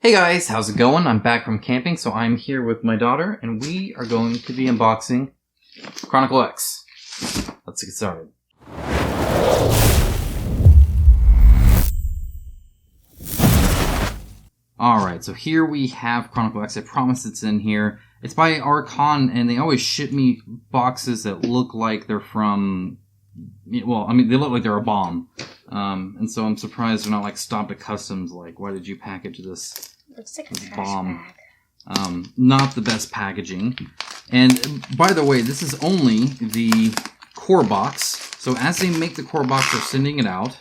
Hey guys, how's it going? I'm back from camping, so I'm here with my daughter, and we are going to be unboxing Chronicle X. Let's get started. Alright, so here we have Chronicle X. I promise it's in here. It's by Archon, and they always ship me boxes that look like they're from... Well, I mean, they look like they're a bomb. And so I'm surprised they're not like stopped at customs. Like, why did you package this Looks like a bomb? bag. Not the best packaging. And by the way, this is only the core box. So as they make the core box, they're sending it out.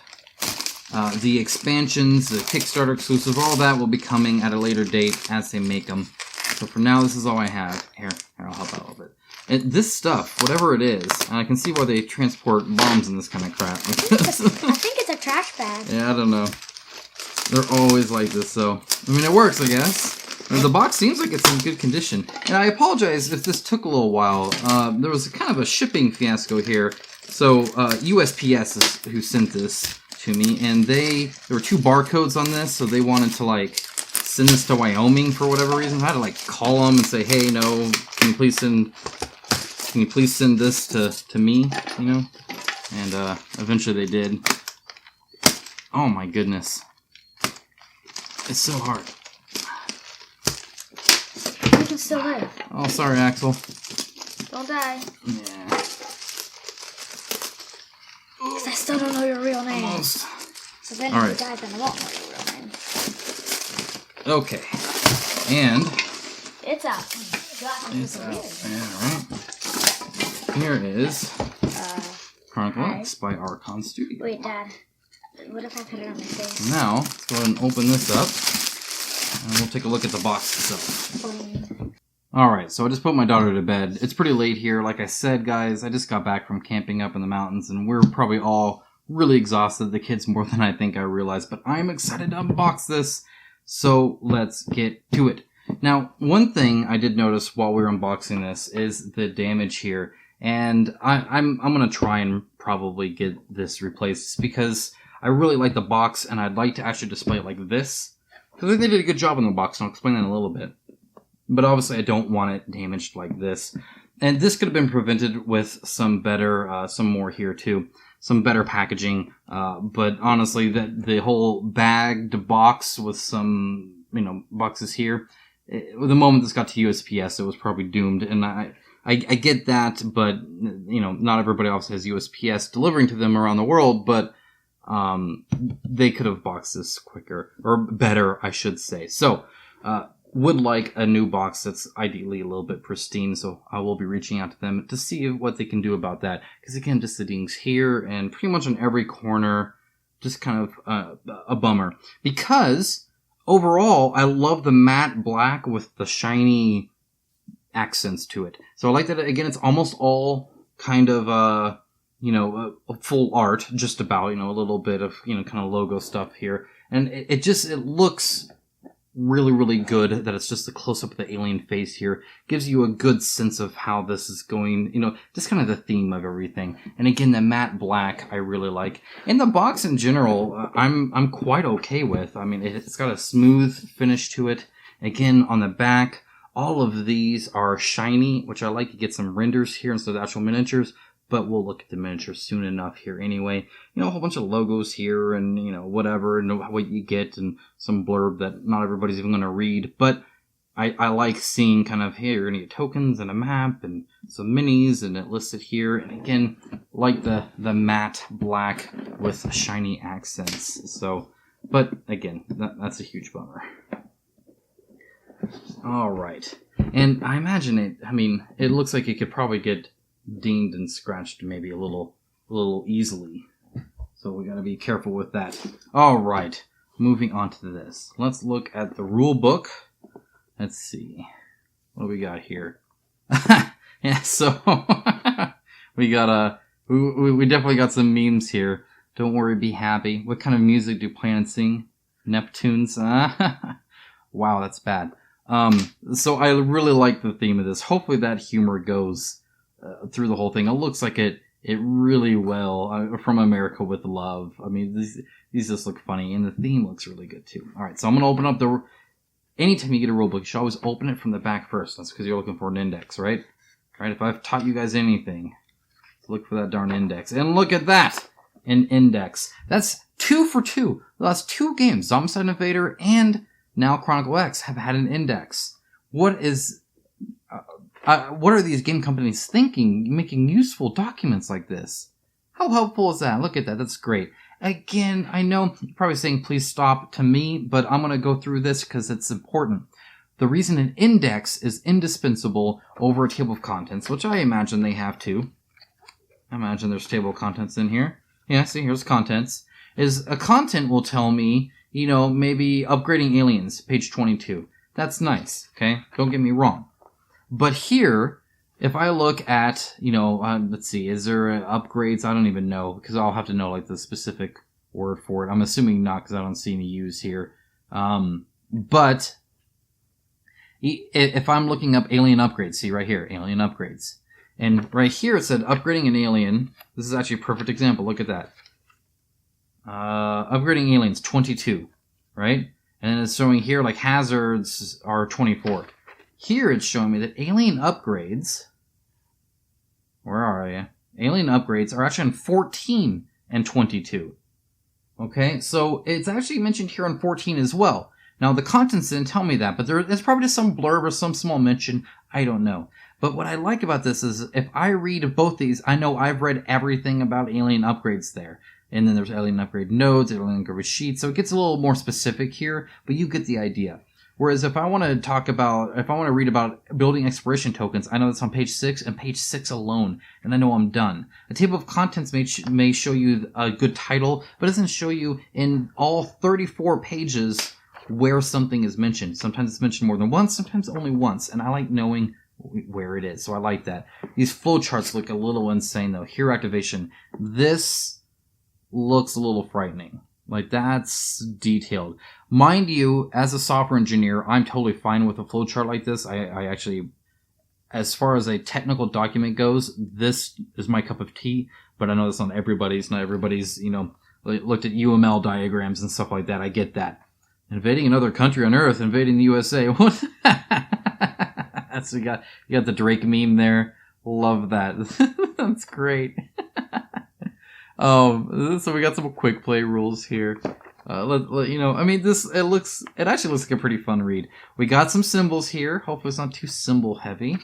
The expansions, the Kickstarter Exclusives, all that will be coming at a later date as they make them. So for now, this is all I have. Here, I'll help out a little bit. And this stuff, whatever it is, and I can see why they transport bombs in this kind of crap. I think it's a trash bag. Yeah, I don't know. They're always like this, so... I mean, it works, I guess. And the box seems like it's in good condition. And I apologize if this took a little while. There was kind of a shipping fiasco here. So, USPS is who sent this to me, and there were 2 barcodes on this, so they wanted to, like, send this to Wyoming for whatever reason. I had to, like, call them and say, hey, no, can you please send this to me, you know? And eventually they did. Oh my goodness. It's so hard. You can still live. Oh, sorry, Axel. Don't die. Yeah. Because I still don't know your real name. Almost. So then All if right. you die, then I won't know your real name. Okay. And... It's out. God, It's out. weird. Yeah, right. Here is Chronicle hi. X by Archon Studio. Wait, Dad. What if I put it on my face? Now, let's go ahead and open this up, and we'll take a look at the box itself. Alright, so I just put my daughter to bed. It's pretty late here. Like I said, guys, I just got back from camping up in the mountains, and we're probably all really exhausted. The kids more than I think I realized, but I'm excited to unbox this, so let's get to it. Now, one thing I did notice while we were unboxing this is the damage here, and I'm going to try and probably get this replaced because I really like the box, and I'd like to actually display it like this. Because I think they did a good job on the box, and I'll explain that in a little bit. But obviously I don't want it damaged like this. And this could have been prevented with some better, some more here too. Some better packaging. But honestly, the whole bagged box with some, boxes here, the moment this got to USPS, it was probably doomed. And I get that, but, not everybody else has USPS delivering to them around the world, but they could have boxed this quicker, or better, I should say. So, would like a new box that's ideally a little bit pristine, so I will be reaching out to them to see what they can do about that. Because again, just the dings here and pretty much on every corner, just kind of a bummer. Because overall, I love the matte black with the shiny accents to it. So I like that, again, it's almost all kind of, full art, just about, a little bit of, kind of logo stuff here. And it looks really, really good that it's just a close-up of the alien face here. Gives you a good sense of how this is going, just kind of the theme of everything. And again, the matte black I really like. And the box in general, I'm quite okay with. I mean, it's got a smooth finish to it. Again, on the back, all of these are shiny, which I like to get some renders here instead of actual miniatures. But we'll look at the miniatures soon enough here anyway. A whole bunch of logos here and, whatever, and what you get, and some blurb that not everybody's even going to read. But I like seeing kind of, hey, you're going to get tokens and a map and some minis, and it lists it here. And again, like the matte black with shiny accents. So, but again, that's a huge bummer. All right. And I imagine it looks like it could probably get dinged and scratched maybe a little easily. So we gotta be careful with that. Alright, moving on to this. Let's look at the rule book. Let's see. What do we got here? Yeah, so we got we definitely got some memes here. Don't worry, be happy. What kind of music do planets sing? Neptunes? Wow, that's bad. So I really like the theme of this. Hopefully that humor goes through the whole thing. It looks like it really well. From America with Love. I mean, these just look funny, and the theme looks really good too. All right, so I'm gonna open up anytime you get a rulebook, you should always open it from the back first. That's because you're looking for an index, right? Right? If I've taught you guys anything, look for that darn index. And look at that! An index. That's 2 for 2. The last 2 games, Zombicide, Invader, and now Chronicle X, have had an index. What are these game companies thinking, making useful documents like this? How helpful is that? Look at that. That's great. Again, I know you're probably saying please stop to me, but I'm going to go through this because it's important. The reason an index is indispensable over a table of contents, which I imagine they have too. I imagine there's table of contents in here. Yeah, see, here's contents. Is a content will tell me, maybe upgrading aliens, page 22. That's nice, okay? Don't get me wrong. But here, if I look at, let's see, is there upgrades? I don't even know, because I'll have to know, like, the specific word for it. I'm assuming not, because I don't see any use here. But if I'm looking up alien upgrades, see right here, alien upgrades. And right here it said upgrading an alien. This is actually a perfect example. Look at that. Upgrading aliens, 22, right? And it's showing here, like, hazards are 24. Here it's showing me that alien upgrades, where are you? Alien upgrades are actually on 14 and 22. Okay, so it's actually mentioned here on 14 as well. Now, the contents didn't tell me that, but there's probably just some blurb or some small mention. I don't know. But what I like about this is if I read both these, I know I've read everything about alien upgrades there. And then there's alien upgrade nodes, alien upgrade sheets. So it gets a little more specific here, but you get the idea. Whereas if I want to read about building exploration tokens, I know that's on page 6 and page 6 alone, and I know I'm done. A table of contents may show you a good title, but it doesn't show you in all 34 pages where something is mentioned. Sometimes it's mentioned more than once, sometimes only once, and I like knowing where it is, so I like that. These flowcharts look a little insane, though. Hero activation. This looks a little frightening. Like, that's detailed. Mind you, as a software engineer, I'm totally fine with a flowchart like this. I actually, as far as a technical document goes, this is my cup of tea, but I know that's not everybody's. Not everybody's, looked at UML diagrams and stuff like that. I get that. Invading another country on Earth, invading the USA. What? So you got the Drake meme there. Love that. That's great. So we got some quick play rules here. It actually looks like a pretty fun read. We got some symbols here. Hopefully it's not too symbol heavy.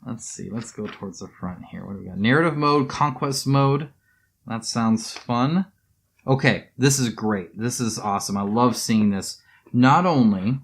Let's see. Let's go towards the front here. What do we got? Narrative mode, conquest mode. That sounds fun. Okay, this is great. This is awesome. I love seeing this. Not only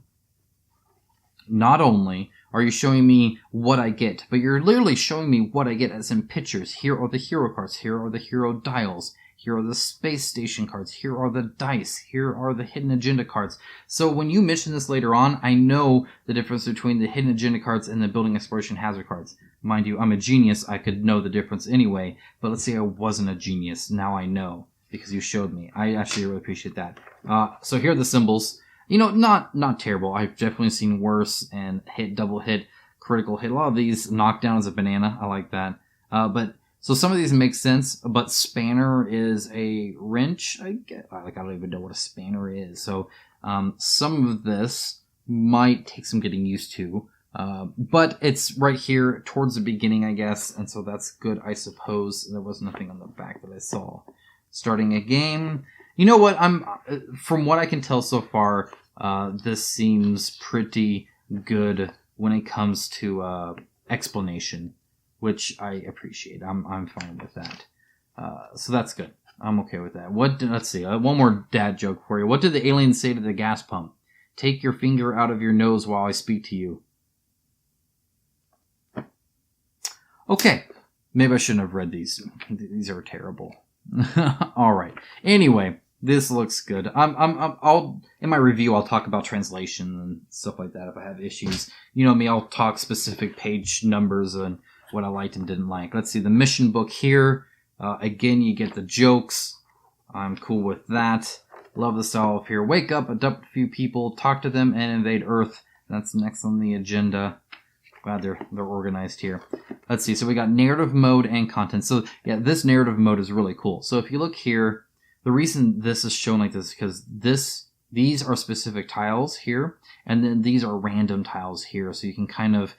are you showing me what I get, but you're literally showing me what I get as in pictures. Here are the hero cards. Here are the hero dials. Here are the space station cards. Here are the dice. Here are the hidden agenda cards. So when you mention this later on, I know the difference between the hidden agenda cards and the building exploration hazard cards. Mind you, I'm a genius. I could know the difference anyway, but let's say I wasn't a genius. Now I know because you showed me. I actually really appreciate that. So here are the symbols. Not terrible. I've definitely seen worse and hit, double hit, critical hit. A lot of these knockdown as a banana. I like that. But so some of these make sense, but spanner is a wrench. I don't even know what a spanner is. So some of this might take some getting used to. But it's right here towards the beginning, I guess. And so that's good, I suppose. There was nothing on the back that I saw. Starting a game. You know what? From what I can tell so far, this seems pretty good when it comes to explanation, which I appreciate. I'm fine with that. So that's good. I'm okay with that. Let's see. One more dad joke for you. What did the alien say to the gas pump? Take your finger out of your nose while I speak to you. Okay. Maybe I shouldn't have read these. These are terrible. All right. Anyway, this looks good. I'll in my review I'll talk about translation and stuff like that if I have issues. You know me, I'll talk specific page numbers and what I liked and didn't like. Let's see the mission book here. Again, you get the jokes. I'm cool with that. Love the style of here. Wake up, adopt a few people, talk to them, and invade Earth. That's next on the agenda. Glad they're organized here. Let's see. So we got narrative mode and content. So yeah, this narrative mode is really cool. So if you look here, the reason this is shown like this is because this these are specific tiles here, and then these are random tiles here, so you can kind of,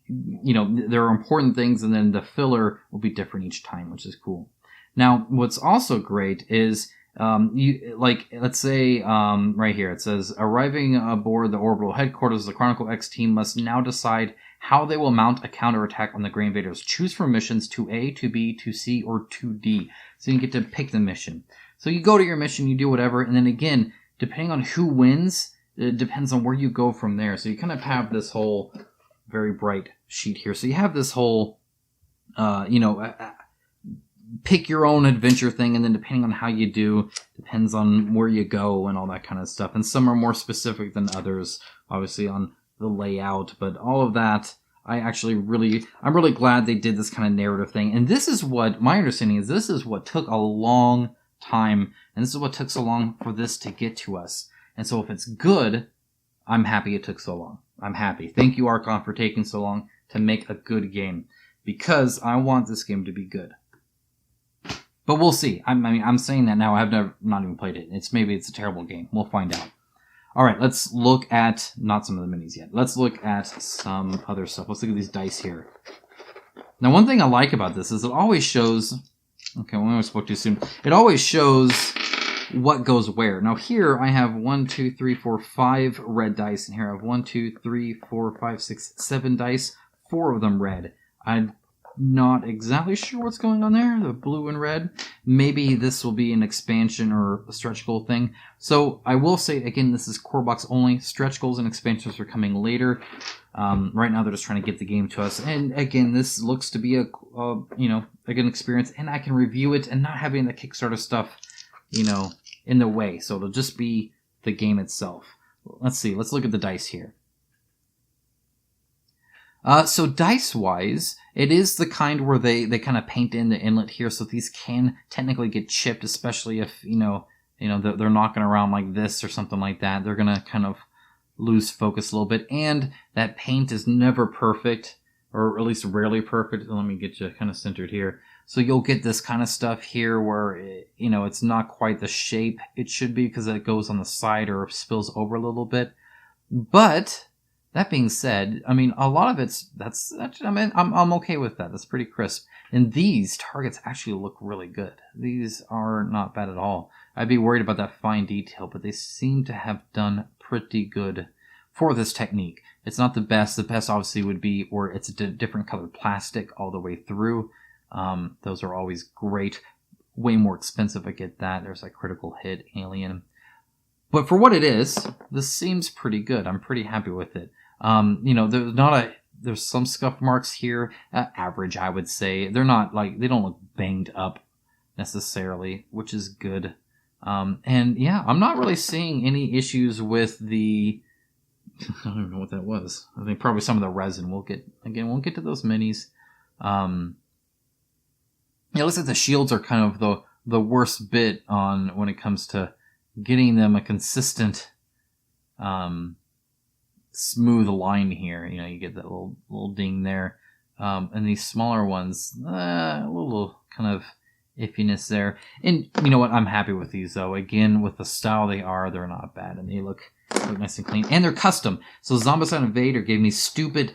you know, there are important things, and then the filler will be different each time, which is cool. Now, what's also great is, let's say, right here, it says, arriving aboard the orbital headquarters, the Chronicle X team must now decide how they will mount a counterattack on the Grey Invaders. Choose from missions 2A, 2B, 2C, or 2D. So you get to pick the mission. So you go to your mission, you do whatever, and then again, depending on who wins, it depends on where you go from there. So you kind of have this whole very bright sheet here. So you have this whole, pick your own adventure thing, and then depending on how you do, depends on where you go and all that kind of stuff. And some are more specific than others, obviously on the layout, but all of that, I'm really glad they did this kind of narrative thing. And this is what, my understanding is, this is what took a long time, and this is what took so long for this to get to us. And so if it's good, I'm happy it took so long. I'm happy. Thank you, Archon, for taking so long to make a good game, because I want this game to be good. But we'll see. I'm saying that now. I've not even played it. Maybe it's a terrible game. We'll find out. All right, let's look at, not some of the minis yet. Let's look at some other stuff. Let's look at these dice here. Now, one thing I like about this is it always shows, okay, we almost spoke too soon. It always shows what goes where. Now here I have 1, 2, 3, 4, 5 red dice, and here I have 1, 2, 3, 4, 5, 6, 7 dice, 4 of them red. I'm not exactly sure what's going on there, the blue and red. Maybe this will be an expansion or a stretch goal thing. So I will say, again, this is core box only. Stretch goals and expansions are coming later. Right now they're just trying to get the game to us. And again, this looks to be a good experience, and I can review it and not having the Kickstarter stuff, in the way. So it'll just be the game itself. Let's see. Let's look at the dice here. So dice-wise, it is the kind where they kind of paint in the inlet here, so these can technically get chipped, especially if, they're knocking around like this or something like that. They're going to kind of lose focus a little bit, and that paint is never perfect, or at least rarely perfect. Let me get you kind of centered here. So you'll get this kind of stuff here where, it's not quite the shape it should be because it goes on the side or spills over a little bit. But that being said, a lot of I'm okay with that. That's pretty crisp. And these targets actually look really good. These are not bad at all. I'd be worried about that fine detail, but they seem to have done pretty good for this technique. It's not the best. The best obviously would be where it's a different colored plastic all the way through. Those are always great. Way more expensive, I get that. There's like Critical Hit, Alien. But for what it is, this seems pretty good. I'm pretty happy with it. There's some scuff marks here, average, I would say. They're not they don't look banged up necessarily, which is good. And yeah, I'm not really seeing any issues with the, I don't even know what that was. I think probably some of the resin. We'll get to those minis. It looks like the shields are kind of the worst bit on when it comes to getting them a consistent, smooth line here. You get that little ding there. And these smaller ones, a little kind of iffiness there. And you know what? I'm happy with these though. Again, with the style they're not bad, and they look nice and clean. And they're custom. So Zombicide Invader gave me stupid,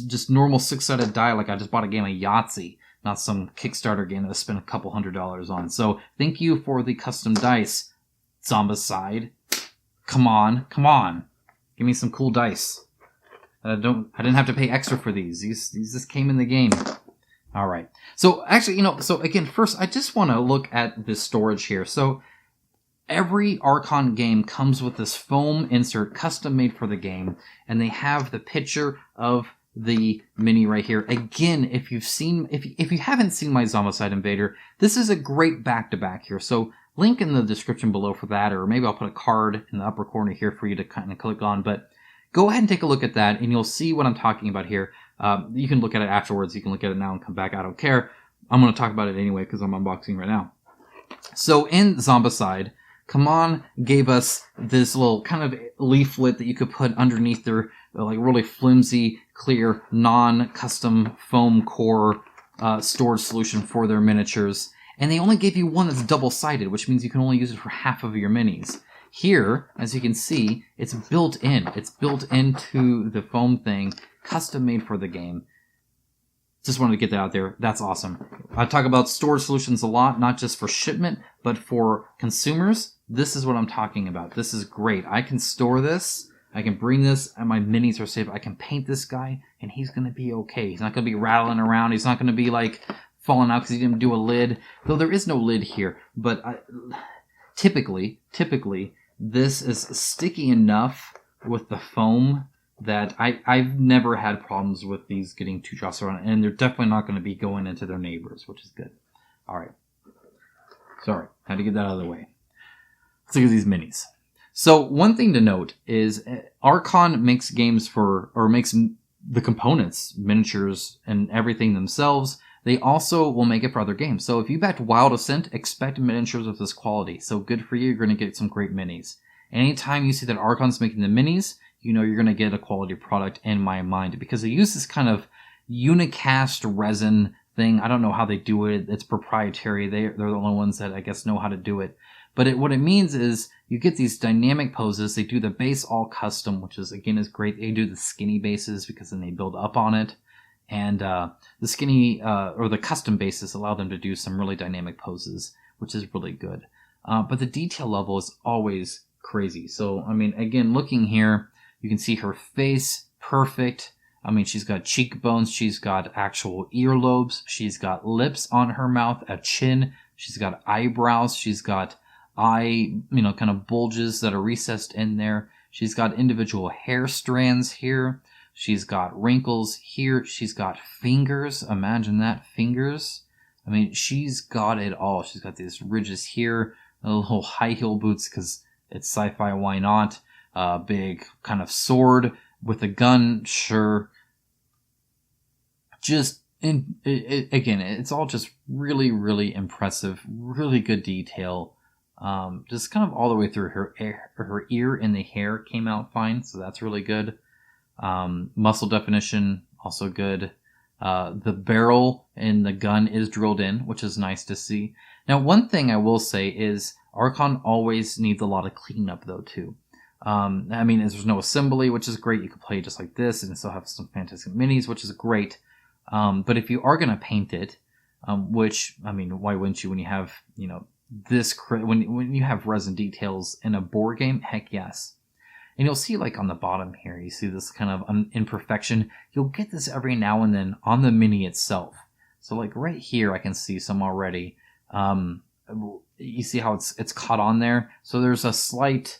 just normal 6-sided die, like I just bought a game of Yahtzee, not some Kickstarter game that I spent a couple $100s on. So thank you for the custom dice, Zombicide. Come on. Give me some cool dice. I didn't have to pay extra for these. These just came in the game. All right. So actually, so again, first I just want to look at this storage here. So every Archon game comes with this foam insert, custom made for the game, and they have the picture of the mini right here. Again, if you haven't seen my Zombicide Invader, this is a great back-to-back here. So link in the description below for that, or maybe I'll put a card in the upper corner here for you to kind of click on. But go ahead and take a look at that, and you'll see what I'm talking about here. You can look at it afterwards. You can look at it now and come back. I don't care. I'm going to talk about it anyway because I'm unboxing right now. So in Zombicide, Kaman gave us this little kind of leaflet that you could put underneath their really flimsy, clear, non-custom foam core storage solution for their miniatures. And they only gave you one that's double-sided, which means you can only use it for half of your minis. here, as you can see, it's built in. It's built into the foam thing, custom made for the game. Just wanted to get that out there. That's awesome. I talk about storage solutions a lot, not just for shipment, but for consumers. This is what I'm talking about. This is great. I can store this. I can bring this, and my minis are safe. I can paint this guy, and he's going to be okay. He's not going to be rattling around. He's not going to be, like, falling out because he didn't do a lid. Though there is no lid here. But typically, this is sticky enough with the foam that I've never had problems with these getting too drops around, and they're definitely not going to be going into their neighbors, which is good. All right. Sorry, had to get that out of the way. Let's look at these minis. So one thing to note is Archon makes games makes the components, miniatures, and everything themselves. They also will make it for other games. So if you backed Wild Ascent, expect miniatures of this quality. So good for you. You're going to get some great minis. Anytime you see that Archon's making the minis, you know you're going to get a quality product in my mind, because they use this kind of unicast resin thing. I don't know how they do it. It's proprietary. They're the only ones that I guess know how to do it. But what it means is you get these dynamic poses. They do the base all custom, which is great. They do the skinny bases because then they build up on it. And the skinny or the custom bases allow them to do some really dynamic poses, which is really good. But the detail level is always crazy. So, I mean, again, looking here, you can see her face, perfect. I mean, she's got cheekbones, she's got actual earlobes, she's got lips on her mouth, a chin, she's got eyebrows, she's got kind of bulges that are recessed in there. She's got individual hair strands here. She's got wrinkles here. She's got fingers. Imagine that, fingers. I mean, she's got it all. She's got these ridges here, little high heel boots because it's sci-fi, why not? Big kind of sword with a gun, sure. Again, it's all just really, really impressive, really good detail. Just kind of all the way through her ear and the hair came out fine, so that's really good. Muscle definition, also good. The barrel and the gun is drilled in, which is nice to see. Now, one thing I will say is Archon always needs a lot of cleanup, though, too. I mean, there's no assembly, which is great. You can play just like this and still have some fantastic minis, which is great. But if you are going to paint it, which, I mean, why wouldn't you when you have, when you have resin details in a board game? Heck yes. And you'll see, like, on the bottom here, you see this kind of imperfection. You'll get this every now and then on the mini itself. So, like, right here, I can see some already. You see how it's caught on there? So there's a slight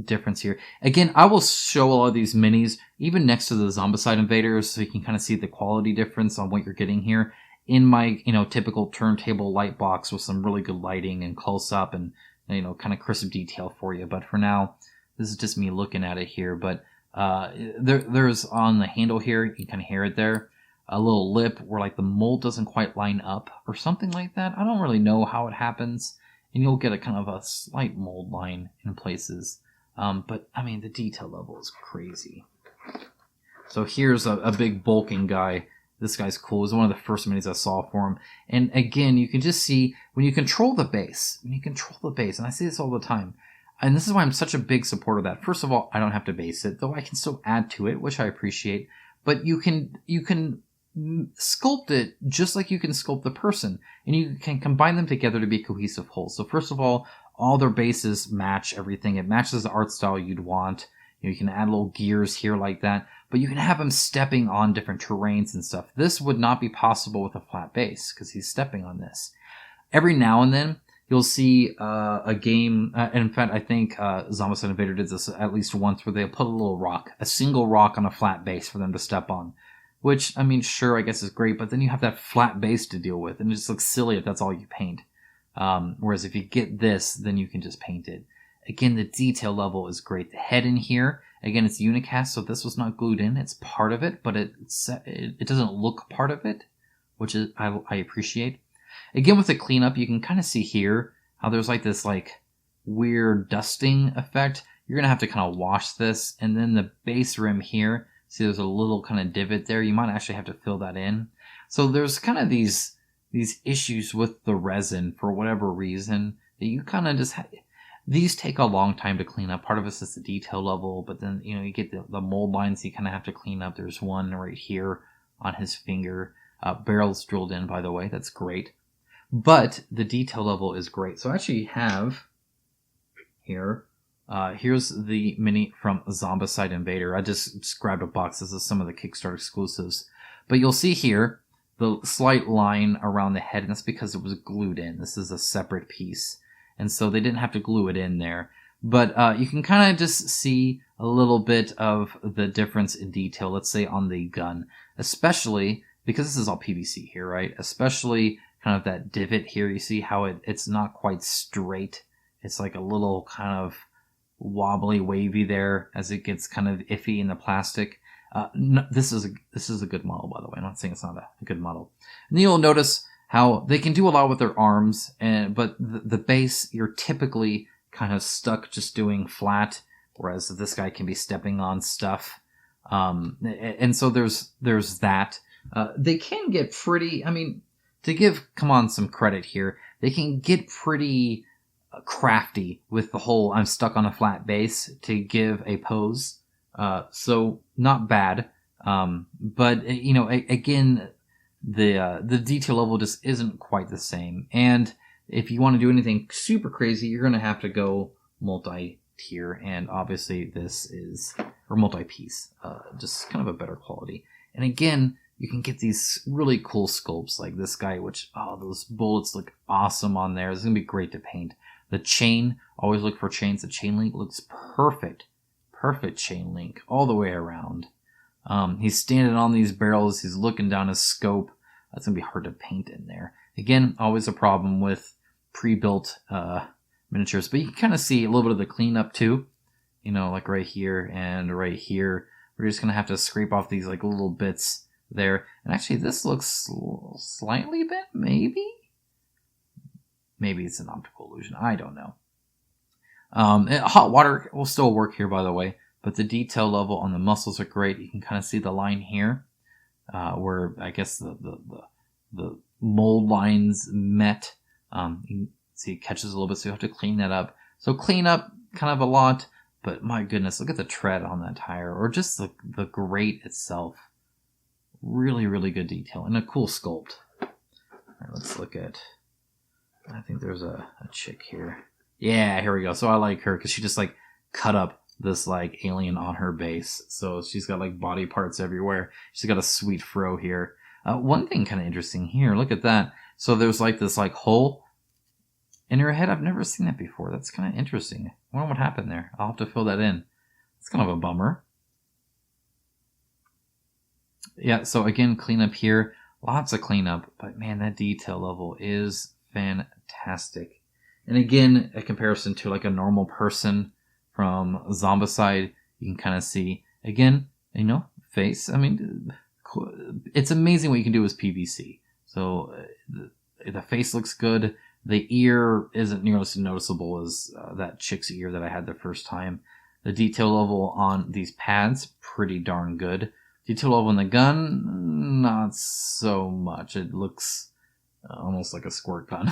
difference here. Again, I will show a lot of these minis, even next to the Zombicide Invaders, so you can kind of see the quality difference on what you're getting here in my, typical turntable light box with some really good lighting and close-up and, kind of crisp detail for you. But for now, this is just me looking at it here. But there's on the handle here, you can kind of hear it there, a little lip where, like, the mold doesn't quite line up or something like that. I don't really know how it happens. And you'll get a kind of a slight mold line in places. But, I mean, the detail level is crazy. So here's a big bulking guy. This guy's cool. It was one of the first minis I saw for him. And again, you can just see when you control the base, and I see this all the time, and this is why I'm such a big supporter of that. First of all, I don't have to base it, though I can still add to it, which I appreciate. But you can sculpt it just like you can sculpt the person, and you can combine them together to be a cohesive whole. So first of all their bases match everything. It matches the art style you'd want. You can add little gears here like that, but you can have him stepping on different terrains and stuff. This would not be possible with a flat base because he's stepping on this. Every now and then you'll see a game, and in fact I think Zombicide Invader did this at least once, where they'll put a single rock on a flat base for them to step on. Which, I mean, sure, I guess is great, but then you have that flat base to deal with, and it just looks silly if that's all you paint. Whereas if you get this, then you can just paint it. Again, the detail level is great. The head in here, again, it's unicast, so this was not glued in. It's part of it, but it doesn't look part of it, which is I appreciate. Again, with the cleanup, you can kind of see here how there's like this like weird dusting effect. You're going to have to kind of wash this, and then the base rim here, see there's a little kind of divot there. You might actually have to fill that in. So there's kind of these issues with the resin for whatever reason that you kind of just These take a long time to clean up. Part of it's just the detail level, but then, you know, you get the mold lines you kind of have to clean up. There's one right here on his finger. Barrels drilled in, by the way. That's great. But the detail level is great. So I actually have here, here's the mini from Zombicide Invader. I just grabbed a box. This is some of the Kickstarter exclusives. But you'll see here the slight line around the head, and that's because it was glued in. This is a separate piece. And so they didn't have to glue it in there. But you can kind of just see a little bit of the difference in detail, let's say on the gun. Especially, because this is all PVC here, right? Especially kind of that divot here. You see how it's not quite straight. It's like a little kind of wobbly, wavy there as it gets kind of iffy in the plastic. No, this is a good model, by the way. I'm not saying it's not a good model. And you'll notice how they can do a lot with their arms, but the base, you're typically kind of stuck just doing flat, whereas this guy can be stepping on stuff. And so there's that. They can get pretty, I mean, to give some credit here, they can get pretty crafty with the whole I'm stuck on a flat base to give a pose. So not bad. But you know, again, the detail level just isn't quite the same. And if you want to do anything super crazy, you're going to have to go multi-tier. And obviously this is, or multi-piece, just kind of a better quality. And again, you can get these really cool sculpts like this guy, which, those bullets look awesome on there. It's going to be great to paint. The chain, always look for chains. The chain link looks perfect. Perfect chain link all the way around. He's standing on these barrels. He's looking down his scope. That's going to be hard to paint in there. Again, always a problem with pre-built miniatures. But you can kind of see a little bit of the cleanup too. You know, like right here and right here. We're just going to have to scrape off these like little bits there. And actually, this looks slightly bent, maybe? Maybe it's an optical illusion. I don't know. Hot water will still work here, by the way. But the detail level on the muscles are great. You can kind of see the line here, where I guess the mold lines met. You can see it catches a little bit, so you have to clean that up. So clean up kind of a lot, but my goodness, look at the tread on that tire, or just the grate itself. Really, really good detail and a cool sculpt. All right, let's look at. I think there's a chick here. Yeah, here we go. So I like her because she just like cut up this like alien on her base. So she's got like body parts everywhere. She's got a sweet fro here. One thing kind of interesting here. Look at that. So there's like this like hole in her head. I've never seen that before. That's kind of interesting. I wonder what happened there. I'll have to fill that in. It's kind of a bummer. Yeah, so again, cleanup here. Lots of cleanup. But man, that detail level is fantastic. And again, a comparison to like a normal person from Zombicide, you can kind of see, again, you know, face. I mean, it's amazing what you can do with PVC. So the face looks good. The ear isn't nearly as noticeable as that chick's ear that I had the first time. The detail level on these pads, pretty darn good. Detail level on the gun, not so much. It looks almost like a squirt gun.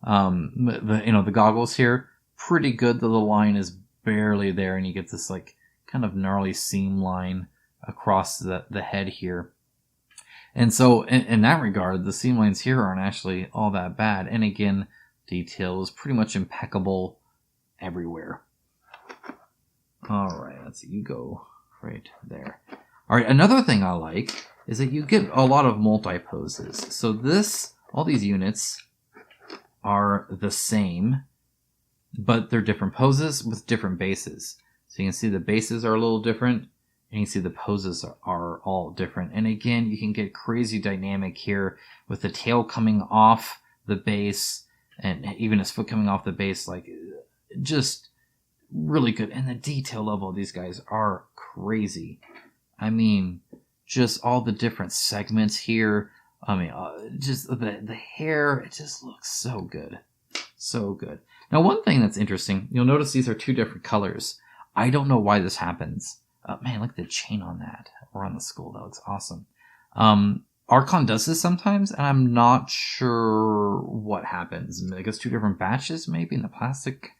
The goggles here, pretty good, though the line is barely there, and you get this like kind of gnarly seam line across the head here. And so in that regard, the seam lines here aren't actually all that bad. And again, detail is pretty much impeccable everywhere. All right, let's see, you go right there. All right, another thing I like is that you get a lot of multi-poses. So all these units are the same, but they're different poses with different bases. So you can see the bases are a little different, and you can see the poses are all different. And again, you can get crazy dynamic here with the tail coming off the base, and even his foot coming off the base, like just really good. And the detail level of these guys are crazy. I mean, just all the different segments here. I mean, just the hair, it just looks so good. So good. Now, one thing that's interesting, you'll notice these are two different colors. I don't know why this happens. Man, look at the chain on that. Or on the skull. That looks awesome. Archon does this sometimes, and I'm not sure what happens. I guess two different batches, maybe, in the plastic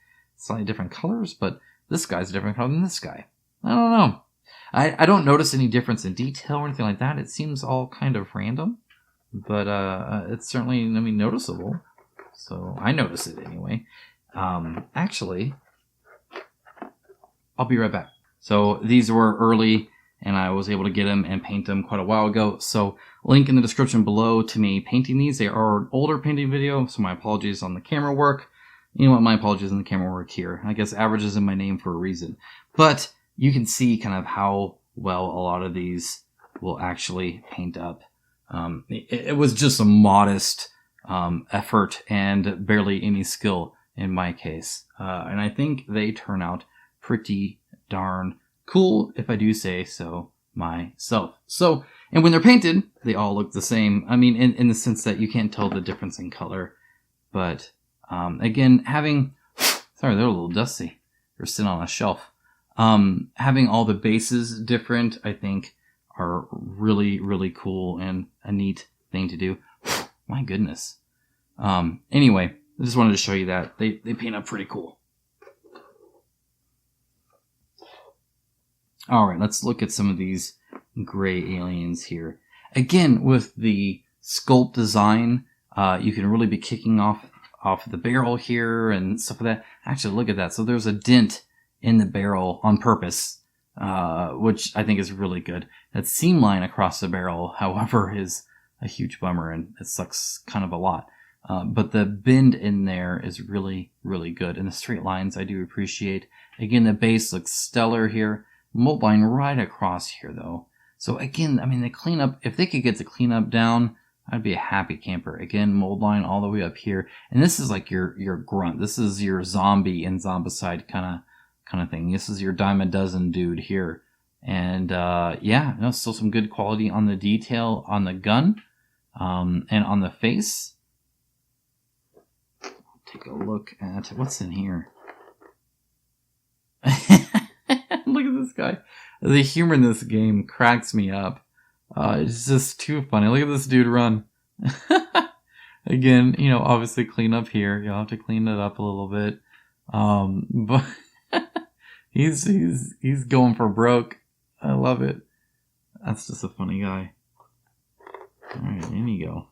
slightly different colors, but this guy's a different color than this guy. I don't know. I don't notice any difference in detail or anything like that. It seems all kind of random, but it's certainly, I mean, noticeable. So I notice it anyway. Actually, I'll be right back. So these were early, and I was able to get them and paint them quite a while ago. So link in the description below to me painting these. They are an older painting video, so my apologies on the camera work. You know what? My apologies on the camera work here. I guess average is in my name for a reason. But you can see kind of how well a lot of these will actually paint up. It was just a modest effort and barely any skill in my case. And I think they turn out pretty darn cool, if I do say so myself. So, and when they're painted, they all look the same. I mean, in the sense that you can't tell the difference in color. But again, having, sorry, they're a little dusty. They're sitting on a shelf. Having all the bases different, I think, are really, really cool and a neat thing to do. My goodness. Anyway, I just wanted to show you that. They paint up pretty cool. Alright, let's look at some of these gray aliens here. Again, with the sculpt design, you can really be kicking off the barrel here and stuff like that. Actually, look at that. So there's a dent in the barrel on purpose, which I think is really good. That seam line across the barrel, however, is a huge bummer, and it sucks kind of a lot. But the bend in there is really, really good. And the straight lines I do appreciate. Again, the base looks stellar here. Mold line right across here, though. So again, I mean, the cleanup, if they could get the cleanup down, I'd be a happy camper. Again, mold line all the way up here. And this is like your grunt. This is your zombie and zombicide kind of thing. This is your dime a dozen dude here. And yeah, no, still some good quality on the detail on the gun and on the face. Take a look at what's in here. Look at this guy. The humor in this game cracks me up. It's just too funny. Look at this dude run. Again, you know, obviously clean up here. You'll have to clean it up a little bit. But he's going for broke. I love it. That's just a funny guy. Alright, in you go.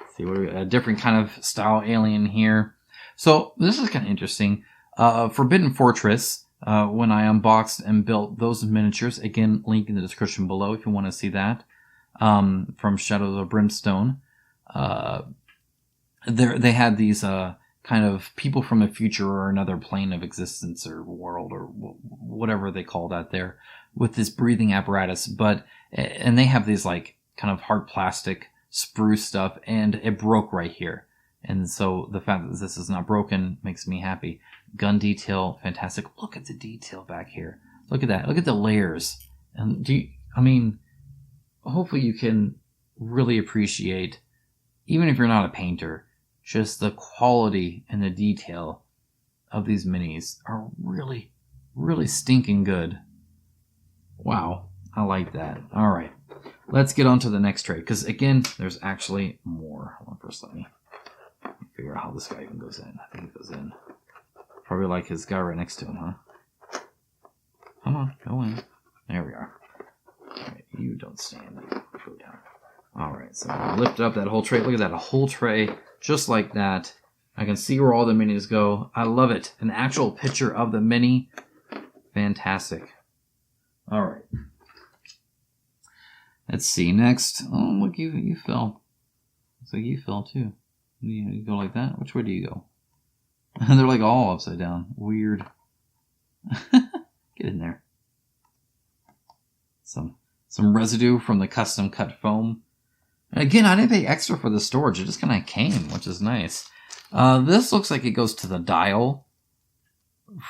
Let's see, what do we got? A different kind of style alien here. So this is kind of interesting. Forbidden Fortress. When I unboxed and built those miniatures, again, link in the description below if you want to see that, from Shadows of Brimstone. They had these kind of people from the future or another plane of existence or world or whatever they call that there, with this breathing apparatus. And they have these like kind of hard plastic spruce stuff, and it broke right here. And so the fact that this is not broken makes me happy. Gun detail, fantastic. Look at the detail back here. Look at that. Look at the layers. And I mean, hopefully you can really appreciate, even if you're not a painter, just the quality and the detail of these minis are really, really stinking good. Wow. I like that. All right. Let's get on to the next tray, because again, there's actually more. Hold on first, let me figure out how this guy even goes in. I think it goes in. Probably like his guy right next to him, huh? Come on, go in. There we are. Alright, you don't stand. You go down. Alright, so I lift up that whole tray. Look at that, a whole tray, just like that. I can see where all the minis go. I love it. An actual picture of the mini. Fantastic. Alright. Let's see, next. Oh, look, you fell. Looks like you fell too. You go like that? Which way do you go? They're like all upside down. Weird. Get in there. Some residue from the custom cut foam. And again, I didn't pay extra for the storage. It just kind of came, which is nice. This looks like it goes to the dial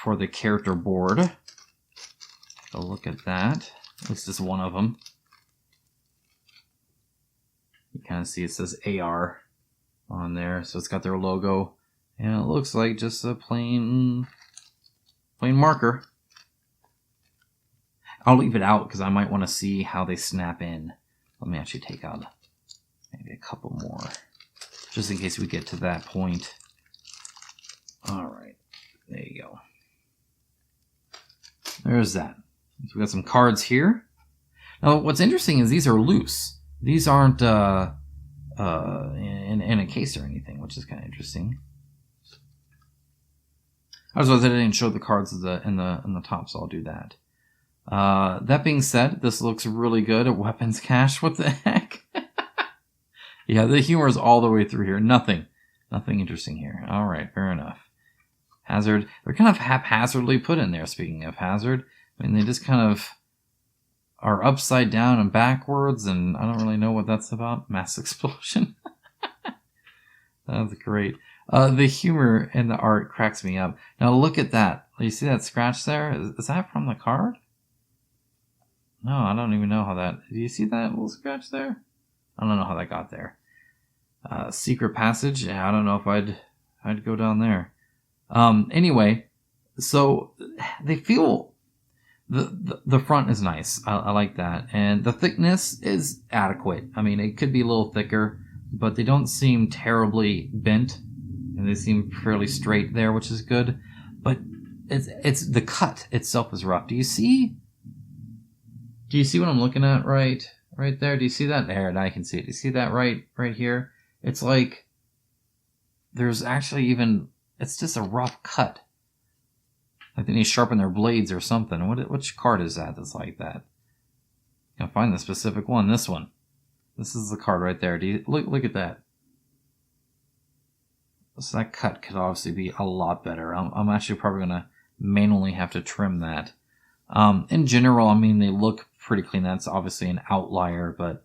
for the character board. Take a look at that. At least it's one of them. You kind of see it says AR on there, so it's got their logo, and it looks like just a plain marker. I'll leave it out because I might want to see how they snap in. Let me actually take out maybe a couple more, just in case we get to that point. Alright, there you go. there's that. So we got some cards here. Now, what's interesting is these are loose. These aren't in a case or anything, which is kind of interesting. I was I didn't show the cards in the top, so I'll do that. That being said, this looks really good at weapons cache. What the heck? Yeah, the humor is all the way through here. Nothing interesting here. All right, fair enough. Hazard. They're kind of haphazardly put in there, speaking of hazard. I mean, they just kind of are upside down and backwards, and I don't really know what that's about. Mass explosion. That's great. The humor in the art cracks me up. Now look at that. You see that scratch there? Is that from the card? No, I don't even know how that... Do you see that little scratch there? I don't know how that got there. Secret passage? Yeah, I don't know if I'd go down there. Anyway, so they feel... The front is nice. I like that. And the thickness is adequate. I mean, it could be a little thicker, but they don't seem terribly bent. And they seem fairly straight there, which is good. But it's the cut itself is rough. Do you see what I'm looking at right there? Do you see that? There, now I can see it. Do you see that right here? It's like there's actually even... It's just a rough cut. Like they need to sharpen their blades or something. Which card is that that's like that? I can find the specific one. This one. This is the card right there. Do you look at that? So that cut could obviously be a lot better. I'm actually probably going to manually have to trim that. In general, I mean, they look pretty clean. That's obviously an outlier, but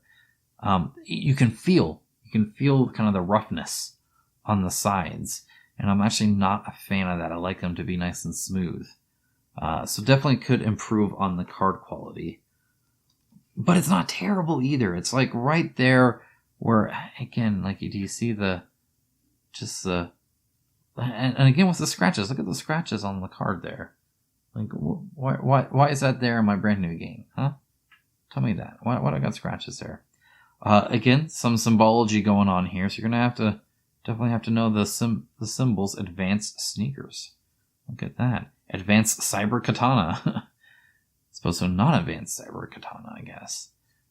you can feel kind of the roughness on the sides. And I'm actually not a fan of that. I like them to be nice and smooth. So definitely could improve on the card quality. But it's not terrible either. It's like right there where, again, like, do you see and again with the scratches. Look at the scratches on the card there. Like, why is that there in my brand new game? Huh? Tell me that. Why I got scratches there? Again, some symbology going on here. So you're going to definitely have to know the symbols. Advanced sneakers. Look at that. Advanced cyber katana. I suppose so. Not advanced cyber katana, I guess.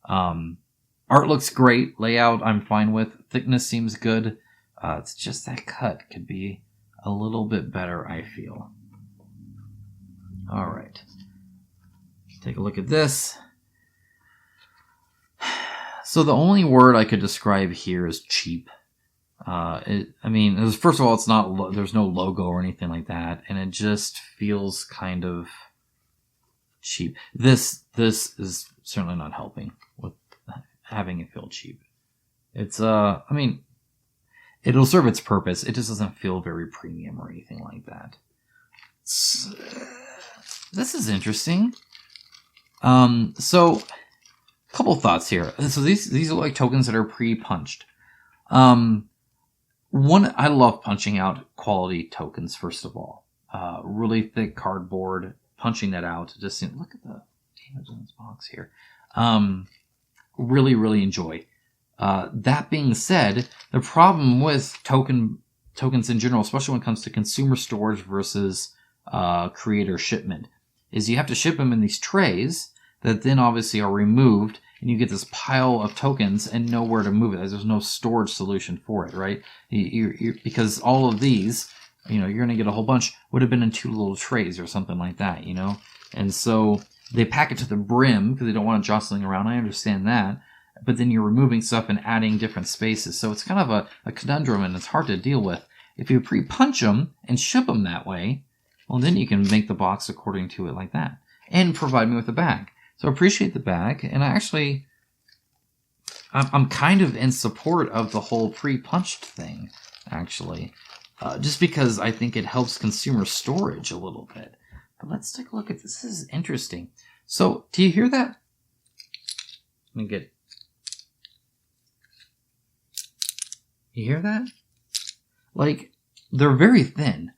Art looks great. Layout I'm fine with. Thickness seems good. It's just that cut could be a little bit better, I feel. All right. Take a look at this. So the only word I could describe here is cheap. First of all, it's not. There's no logo or anything like that, and it just feels kind of cheap. This is certainly not helping with having it feel cheap. It's it'll serve its purpose. It just doesn't feel very premium or anything like that. This is interesting. So a couple thoughts here. So these are like tokens that are pre-punched. One, I love punching out quality tokens, first of all. Really thick cardboard, punching that out. Just look at the damage on this box here. Really, really enjoy. That being said, the problem with tokens in general, especially when it comes to consumer storage versus creator shipment, is you have to ship them in these trays that then obviously are removed, and you get this pile of tokens and nowhere to move it. There's no storage solution for it, right? Because all of these, you're going to get a whole bunch, would have been in 2 little trays or something like that, And so they pack it to the brim because they don't want it jostling around. I understand that. But then you're removing stuff and adding different spaces. So it's kind of a conundrum, and it's hard to deal with. If you pre-punch them and ship them that way, well, then you can make the box according to it like that. And provide me with a bag. So I appreciate the bag, and I'm kind of in support of the whole pre-punched thing, actually. Just because I think it helps consumer storage a little bit. But let's take a look at this. This is interesting. So, do you hear that? Let me get... You hear that? Like, they're very thin.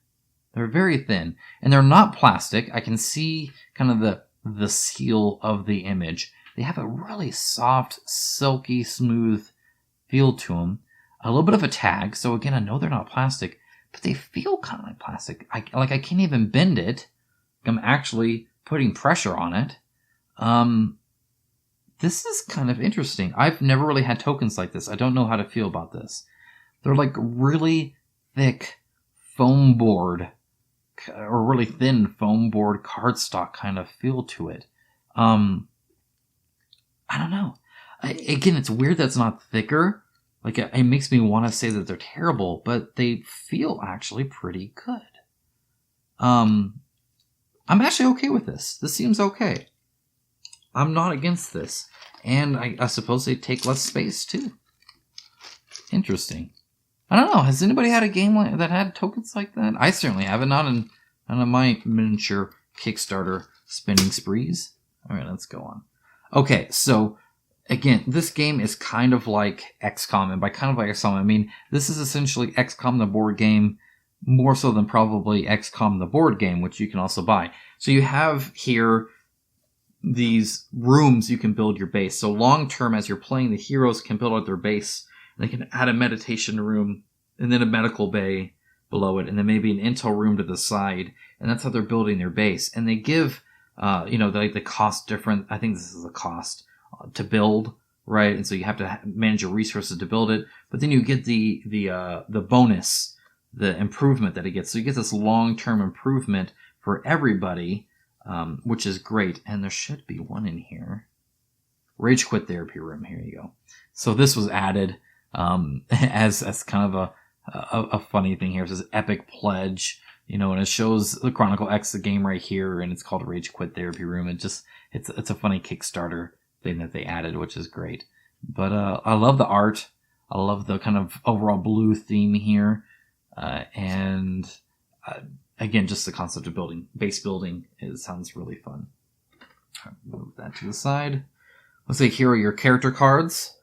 They're very thin. And they're not plastic. I can see kind of the seal of the image. They have a really soft, silky, smooth feel to them. A little bit of a tag. So again, I know they're not plastic, but they feel kind of like plastic. I can't even bend it. I'm actually putting pressure on it. This is kind of interesting. I've never really had tokens like this. I don't know how to feel about this. They're like really thick foam board, or really thin foam board cardstock kind of feel to it. I don't know. Again, it's weird that it's not thicker. Like, it makes me want to say that they're terrible, but they feel actually pretty good. I'm actually okay with this. This seems okay. I'm not against this. And I suppose they take less space, too. Interesting. I don't know. Has anybody had a game that had tokens like that? I certainly haven't. Not in my miniature Kickstarter spending sprees. All right, let's go on. Okay, so, again, this game is kind of like XCOM. And by kind of like XCOM, I mean, this is essentially XCOM the board game, more so than probably XCOM the board game, which you can also buy. So you have here these rooms you can build your base. So long term, as you're playing, the heroes can build out their base. They can add a meditation room and then a medical bay below it, and then maybe an intel room to the side. And that's how they're building their base. And they give, the cost different. I think this is a cost to build, right? And so you have to manage your resources to build it. But then you get the bonus, the improvement that it gets. So you get this long-term improvement for everybody, which is great. And there should be one in here. Rage Quit Therapy Room. Here you go. So this was added as kind of a funny thing here. It says Epic Pledge, and it shows the Chronicle X, the game right here, and it's called Rage Quit Therapy Room. It's a funny Kickstarter thing that they added, which is great. But I love the art. I love the kind of overall blue theme here. And again, just the concept of base building, it sounds really fun. Move that to the side. Let's say here are your character cards.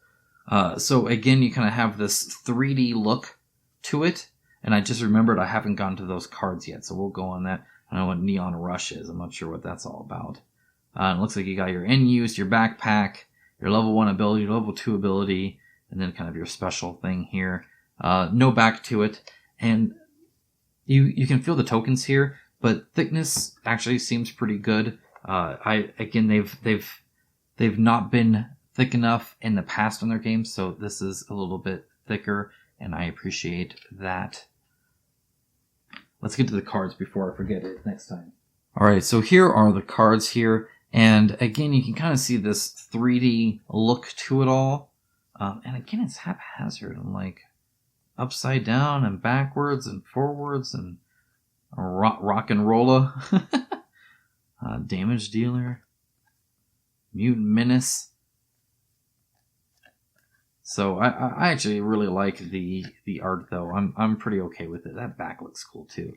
So again, you kind of have this 3D look to it. And I just remembered I haven't gotten to those cards yet. So we'll go on that. I know what Neon Rush is. I'm not sure what that's all about. It looks like you got your in use, your backpack, your level 1 ability, your level 2 ability, and then kind of your special thing here. No back to it. And you can feel the tokens here, but thickness actually seems pretty good. They've not been thick enough in the past on their games, so this is a little bit thicker, and I appreciate that. Let's get to the cards before I forget it next time. Alright, so here are the cards here, and again, you can kind of see this 3D look to it all. And again, it's haphazard, and like upside down and backwards and forwards and rock and rolla. Damage Dealer. Mutant Menace. So I actually really like the art, though. I'm pretty okay with it. That back looks cool too.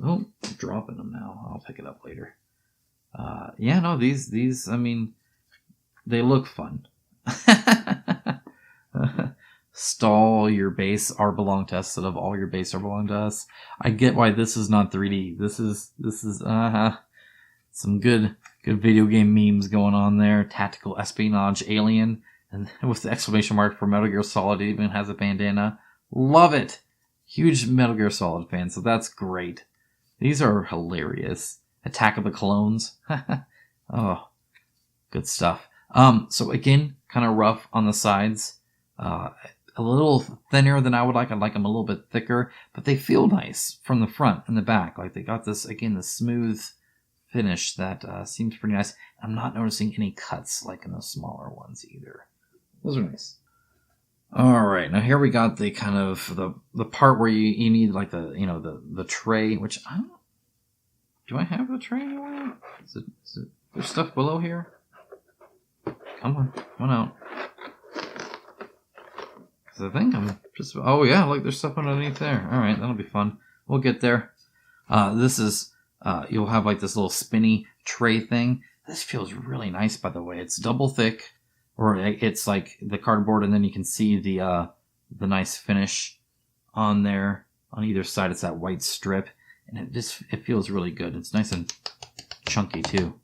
Oh, I'm dropping them now. I'll pick it up later. These I mean, they look fun. Stall your base are belong to us instead of all your base are belong to us. I get why this is not 3D. This is some good video game memes going on there. Tactical espionage alien, and with the exclamation mark for Metal Gear Solid, it even has a bandana. Love it. Huge Metal Gear Solid fan, so that's great. These are hilarious. Attack of the Clones. Oh, good stuff. So again, kind of rough on the sides. A little thinner than I would like. I'd like them a little bit thicker, but they feel nice from the front and the back. Like they got this, again, the smooth finish that seems pretty nice. I'm not noticing any cuts like in the smaller ones either. Those are nice. All right, now here we got the kind of the part where you need like the tray, which I don't. Do I have the tray anywhere? Is it there's stuff below here? Come on out. Because I think I'm just... Oh, yeah, look, there's stuff underneath there. All right, that'll be fun. We'll get there. This is... you'll have, like, this little spinny tray thing. This feels really nice, by the way. It's double thick. Or it's, like, the cardboard, and then you can see the nice finish on there. On either side, it's that white strip. And it feels really good. It's nice and chunky, too.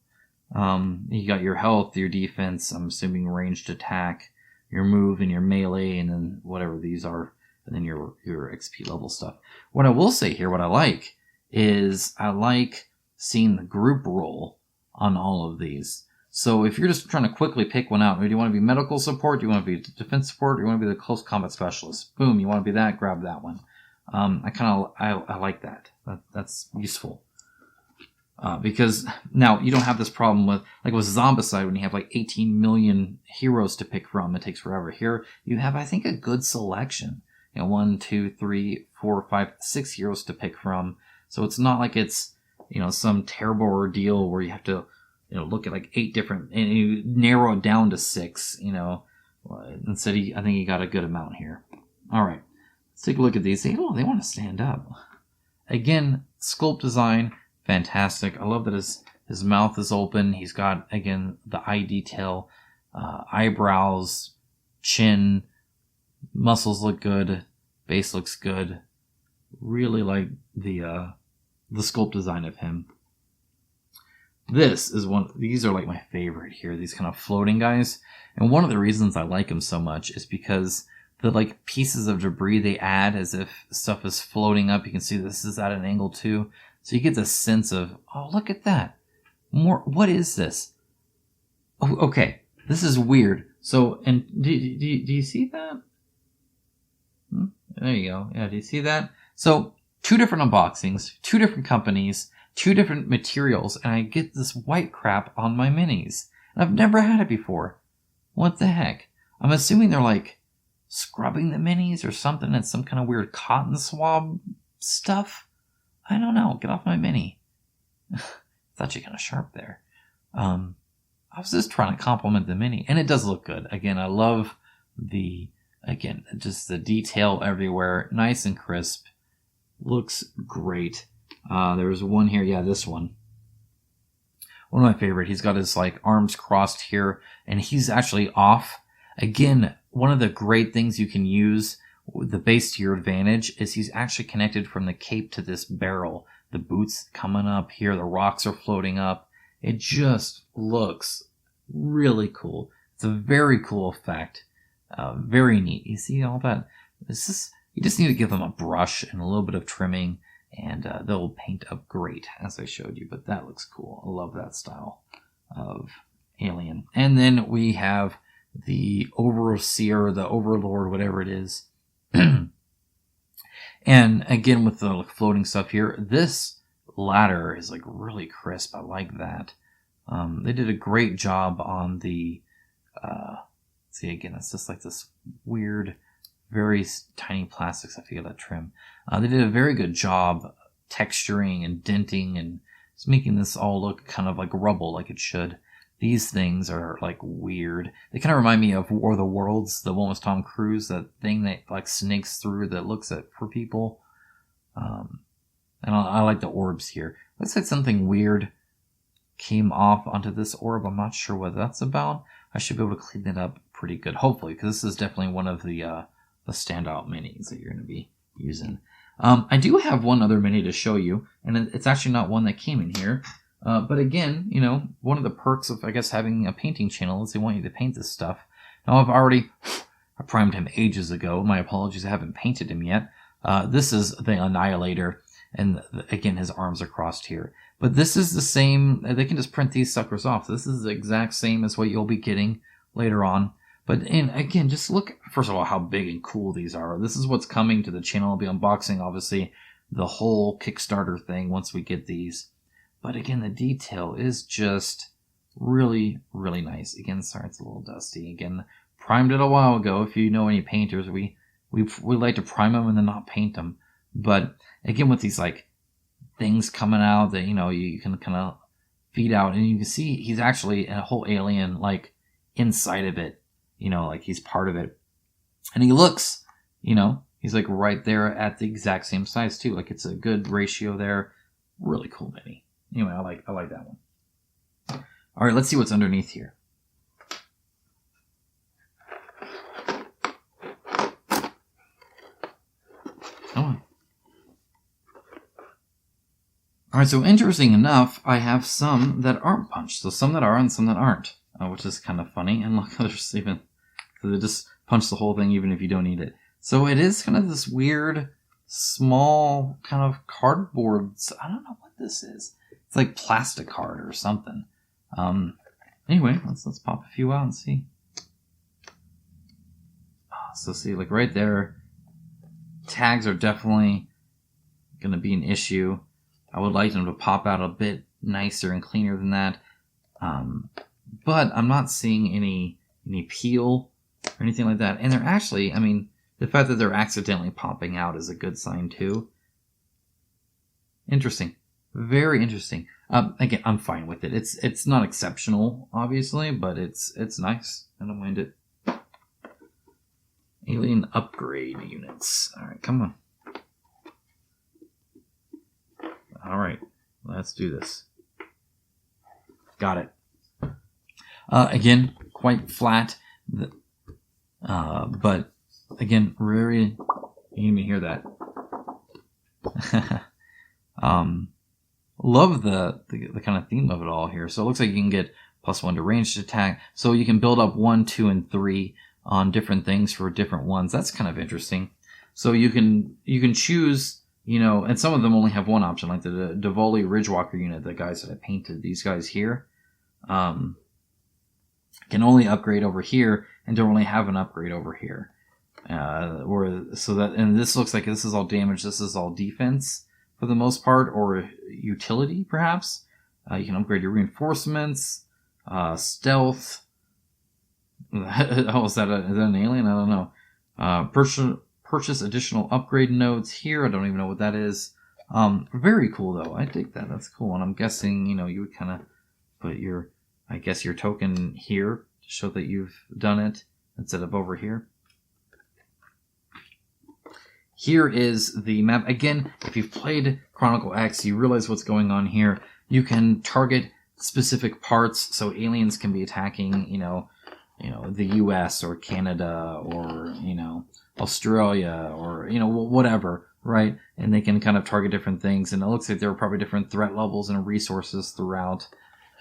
You got your health, your defense, I'm assuming ranged attack, your move and your melee, and then whatever these are, and then your XP level stuff. What I will say here, what I like, is I like seeing the group roll on all of these. So if you're just trying to quickly pick one out, do you want to be medical support? Do you want to be defense support? Do you want to be the close combat specialist? Boom, you want to be that? Grab that one. I like that. That's useful. Because now you don't have this problem with Zombicide when you have like 18 million heroes to pick from. It takes forever. Here you have, I think, a good selection. 1, 2, 3, 4, 5, 6 heroes to pick from. So it's not like it's, some terrible ordeal where you have to, look at like 8 different, and you narrow it down to 6, Instead, I think you got a good amount here. All right, let's take a look at these. They want to stand up. Again, sculpt design, fantastic. I love that his mouth is open. He's got, again, the eye detail, eyebrows, chin, muscles look good, base looks good. Really like the sculpt design of him. These are like my favorite here, these kind of floating guys. And one of the reasons I like them so much is because the like pieces of debris they add as if stuff is floating up. You can see this is at an angle too. So you get this sense of, oh, look at that. What is this? Oh, okay, this is weird. So, and do you see that? There you go. Yeah, do you see that? So, 2 different unboxings, 2 different companies, 2 different materials, and I get this white crap on my minis. And I've never had it before. What the heck? I'm assuming they're like scrubbing the minis or something. It's some kind of weird cotton swab stuff. I don't know. Get off my mini. Thought you kind of sharp there. I was just trying to compliment the mini, and it does look good. Again, I love just the detail everywhere. Nice and crisp. Looks great. There's one here. Yeah, this one. One of my favorite. He's got his like arms crossed here, and he's actually off. Again, one of the great things you can use with the base to your advantage is he's actually connected from the cape to this barrel. The boots coming up here. The rocks are floating up. It just looks really cool. It's a very cool effect. Very neat. You see all that? You just need to give them a brush and a little bit of trimming, and they'll paint up great, as I showed you. But that looks cool. I love that style of alien. And then we have the overseer, the overlord, whatever it is. And again, with the floating stuff here, this ladder is like really crisp. I like that. They did a great job on the, see again, it's just like this weird, very tiny plastics. I feel that trim. They did a very good job texturing and denting and just making this all look kind of like rubble, like it should. These things are like weird. They kind of remind me of War of the Worlds, the one with Tom Cruise, that thing that like snakes through that looks for people. And I like the orbs here. Looks like something weird came off onto this orb. I'm not sure what that's about. I should be able to clean that up pretty good, hopefully, because this is definitely one of the standout minis that you're going to be using. I do have one other mini to show you, and it's actually not one that came in here. But again, one of the perks of, I guess, having a painting channel is they want you to paint this stuff. Now, I primed him ages ago. My apologies, I haven't painted him yet. This is the Annihilator, and again, his arms are crossed here. But this is the same, they can just print these suckers off. This is the exact same as what you'll be getting later on. But again, just look, first of all, how big and cool these are. This is what's coming to the channel. I'll be unboxing, obviously, the whole Kickstarter thing once we get these. But again, the detail is just really, really nice. Again, sorry, it's a little dusty. Again, primed it a while ago. If you know any painters, we like to prime them and then not paint them. But again, with these like things coming out that, you can kind of feed out, and you can see he's actually a whole alien, like inside of it, like he's part of it. And he looks, he's like right there at the exact same size too. Like it's a good ratio there. Really cool mini. Anyway, I like that one. All right, let's see what's underneath here. Come on. All right, so interesting enough, I have some that aren't punched. So some that are and some that aren't, which is kind of funny. And look, there's even, they just punch the whole thing even if you don't need it. So it is kind of this weird, small kind of cardboard. I don't know what this is. It's like plastic card or something. Anyway, let's pop a few out and see. So see, like right there, tags are definitely going to be an issue. I would like them to pop out a bit nicer and cleaner than that. But I'm not seeing any peel or anything like that. And they're actually, I mean, the fact that they're accidentally popping out is a good sign too. Interesting. Very interesting. Again, I'm fine with it. It's not exceptional, obviously, but it's nice. I don't mind it. Alien upgrade units. All right, come on. All right, let's do this. Got it. Again, quite flat, but again, very. You can even hear that. Love the kind of theme of it all here. So it looks like you can get +1 to ranged attack. So you can build up 1, 2, and 3 on different things for different ones. That's kind of interesting. So you can choose, you know, and some of them only have one option, like the Divoli Ridgewalker unit, the guys that I painted, these guys here, can only upgrade over here and don't really have an upgrade over here. And this looks like this is all damage, this is all defense for the most part, or utility perhaps. You can upgrade your reinforcements, stealth. Oh, is that an alien? I don't know. Purchase additional upgrade nodes here. I don't even know what that is. Very cool though. I dig that. That's cool. And I'm guessing, you know, you would kind of put your token here to show that you've done it instead of over here. Here is the map. Again, if you've played Chronicle X, you realize what's going on here. You can target specific parts, so aliens can be attacking, you know, the U.S. or Canada or, you know, Australia or, you know, whatever, right? And they can kind of target different things. And it looks like there are probably different threat levels and resources throughout.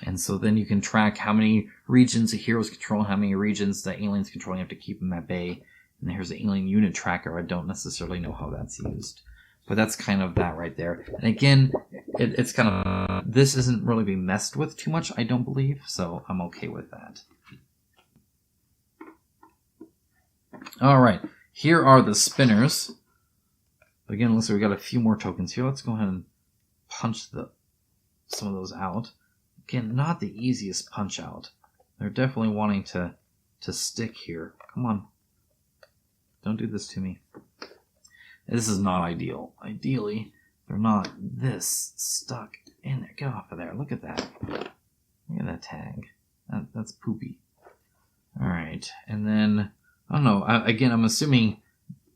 And so then you can track how many regions the heroes control, how many regions the aliens control. You have to keep them at bay. And here's the alien unit tracker. I don't necessarily know how that's used. But that's kind of that right there. And again, it's kind of... this isn't really being messed with too much, I don't believe. So I'm okay with that. Alright. Here are the spinners. Again, looks like we got a few more tokens here. Let's go ahead and punch some of those out. Again, not the easiest punch out. They're definitely wanting to stick here. Come on. Don't do this to me. This is not ideal. Ideally, they're not this stuck in there. Get off of there. Look at that. Look at that tag. That's poopy. Alright. And then, I don't know. Again, I'm assuming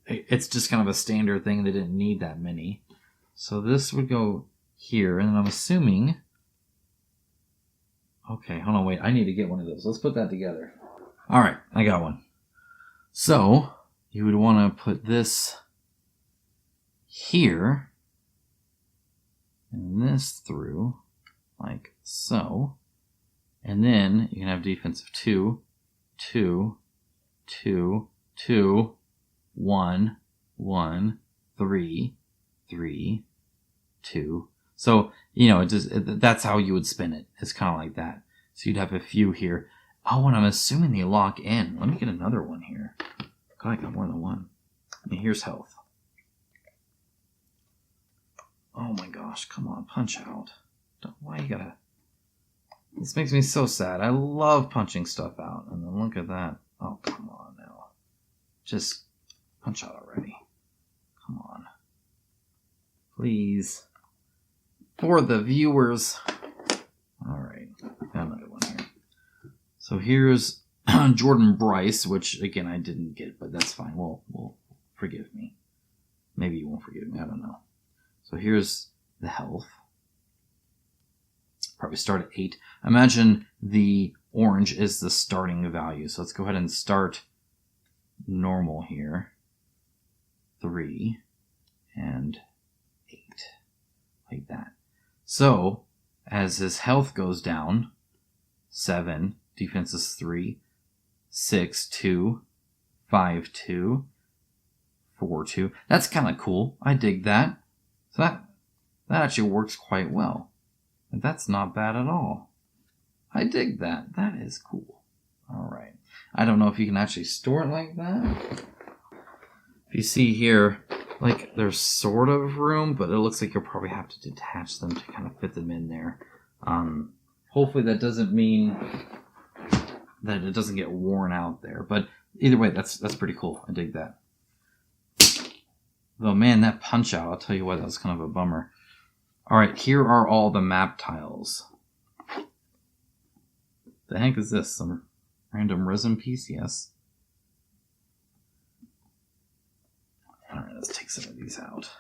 it's just kind of a standard thing. They didn't need that many. So this would go here. And then I'm assuming... okay, hold on, wait. I need to get one of those. Let's put that together. Alright, I got one. So... you would want to put this here, and this through, like so. And then you can have defense of 2, 2, 2, 2, 1, 1, 3, 3, 2. So, you know, that's how you would spin it. It's kind of like that. So you'd have a few here. Oh, and I'm assuming they lock in. Let me get another one here. God, I got more than one. And here's health. Oh my gosh, come on, punch out. Why you gotta... this makes me so sad. I love punching stuff out. And then look at that. Oh, come on now. Just punch out already. Come on. Please. For the viewers. Alright, got another one here. So here's Jordan Bryce, which again I didn't get, but that's fine. Well, forgive me. Maybe you won't forgive me. I don't know. So here's the health. Probably start at 8. Imagine the orange is the starting value. So let's go ahead and start normal here. 3 and 8, like that. So as his health goes down, 7, defense is 3. 6, 2, 5, 2, 4, 2. That's kind of cool. I dig that. So that actually works quite well. And that's not bad at all. I dig that. That is cool. All right. I don't know if you can actually store it like that. If you see here, like, there's sort of room, but it looks like you'll probably have to detach them to kind of fit them in there. Hopefully that doesn't mean that it doesn't get worn out there. But either way, that's pretty cool. I dig that. Though, man, that punch out, I'll tell you what, that was kind of a bummer. All right, here are all the map tiles. The heck is this? Some random resin piece? Yes. All right, let's take some of these out.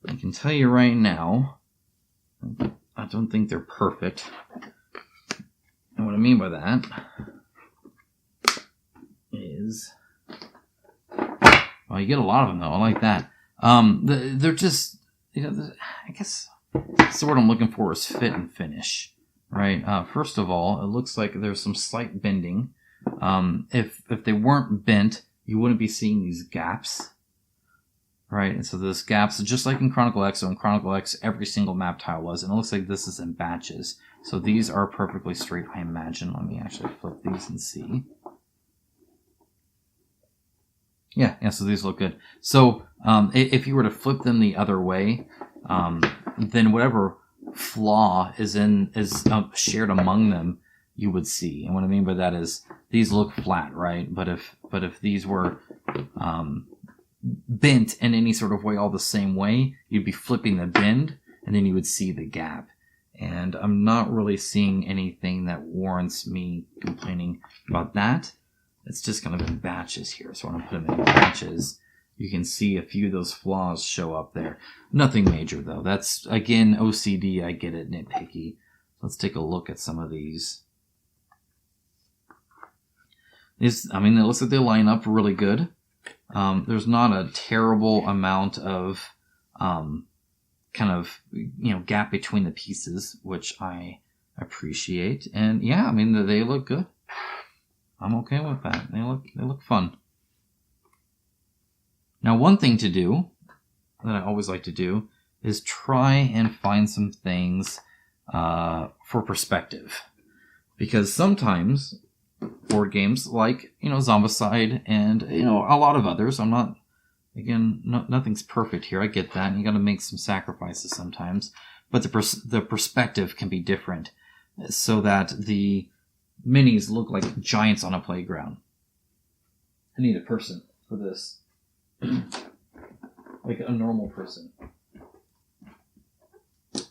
I can tell you right now, I don't think they're perfect. And what I mean by that is, well, you get a lot of them though. I like that. They're just, you know, I guess so. What I'm looking for is fit and finish, right? First of all, it looks like there's some slight bending. If they weren't bent, you wouldn't be seeing these gaps, right? And so those gaps, just like in Chronicle X, so in Chronicle X, every single map tile was, and it looks like this is in batches. So these are perfectly straight, I imagine. Let me actually flip these and see. Yeah, so these look good. So if you were to flip them the other way, then whatever flaw is shared among them, you would see. And what I mean by that is these look flat, right? But if these were bent in any sort of way, all the same way, you'd be flipping the bend, and then you would see the gap. And I'm not really seeing anything that warrants me complaining about that. It's just kind of in batches here. So when I put them in batches, you can see a few of those flaws show up there. Nothing major, though. That's, again, OCD. I get it, nitpicky. Let's take a look at some of these. It looks like they line up really good. There's not a terrible amount of gap between the pieces, which I appreciate. And yeah, they look good. I'm okay with that. They look fun. Now, one thing to do that I always like to do is try and find some things for perspective, because sometimes board games like Zombicide and a lot of others. I'm not, again, nothing's perfect here. I get that, and you got to make some sacrifices sometimes. But the perspective can be different, so that the minis look like giants on a playground. I need a person for this. Like a normal person.